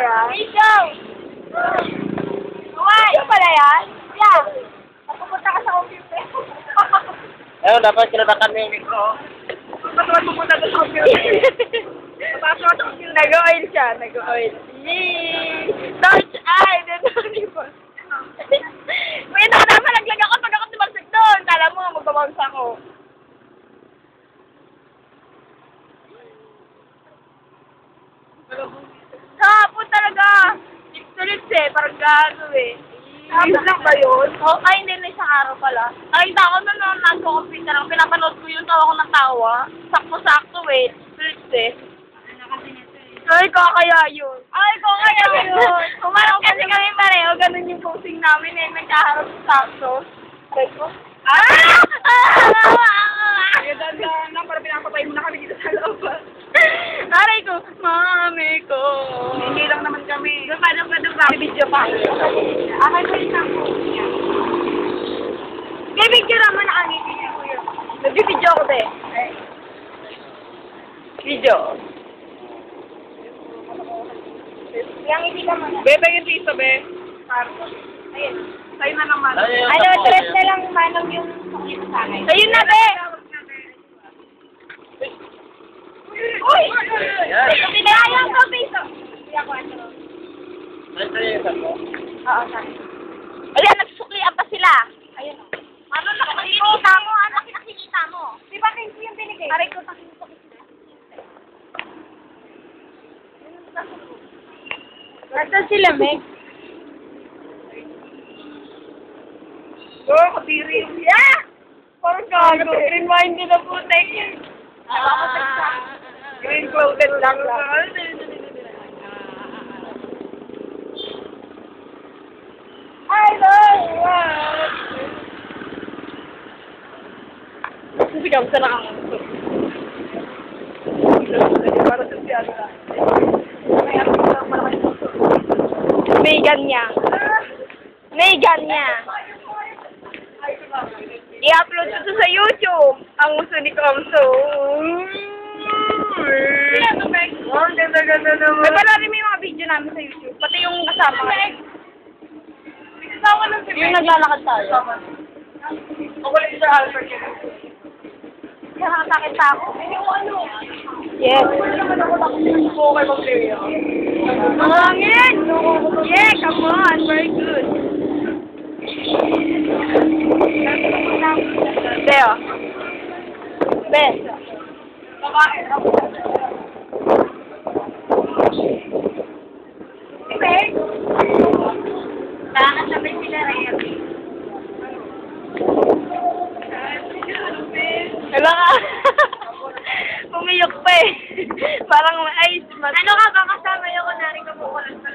yan? Ikaw! Video pala yan? Yeah. Napupunta ka sa computer. Ayun, dapat kinatakan mo yung mikro. Ba't naman pupunta ka sa computer? Papasok ka sa computer. Nag-oil siya, nag-oil. Yee! Torch eye! Di ba? Wait, nakalaglag ako pag ako tumagsik doon. Kala mo, magbabounce ako. Hapon talaga. Lips eh, parang gano eh. Hapon lang ba yun? Oh, ay, hindi na isang araw pala. Nakita ko na nung nag-computer lang, pinapanood ko yung tawa ko ng tawa. Sakto-sakto eh. Lips eh. Ay, kaya yun. Ay, kaya yun. Kumarang kasi kami pareho, ganun yung posing namin eh, nagkaharap sa sakto. Sabi ko, ganda lang, para pinapatay mo na kami dito sa loob. Aray ko, mami ko. Hindi lang naman kami. Paano ba diba? May video pa. Akay ko yung sampo niya. May video naman nakangiti si Kuya. Nag-video ko be. Video. Yang hindi ka muna. Bebe yung piso, be. Ayun. Sa'yo na naman. Ano, dress na lang manong yung sakit sa akin. Sa'yo na, be. Uy! Pinayang ko, piso. Hindi ako ano. Nasa mo? Oo, sorry. Ayan, nagsusuklian pa sila. Ayun. Ano, nakikita mo? Ano, nakikita mo? Di ba kayo yung binigay? Aray ko, nakikita ko sila. Nasaan sila, Meg? Oh, kadiri. Yeah! Parang gago. Green wine din na putek. Green clothed lang. I love you. Sigaw sa nakakasok. Para sa siya na. May ganyan. May ganyan. I-upload ko sa YouTube. Ang uso ni Kamso. Ang ganda-ganda naman. May pala rin may mga video namin sa YouTube. Pati yung kasama. Yung naglalakad tayo. Ako lang sa Albert. Nakakakita ako. Yes. Okay, mag-play ako. Hangin! Yeah, come on. Very good. Beo. Be. Babae. Be. Nakakasabay sila rin. Wala ka. Pumiyok pa eh. Parang ay. Ano ka ba kasama yung kunwari ka po ko lang sa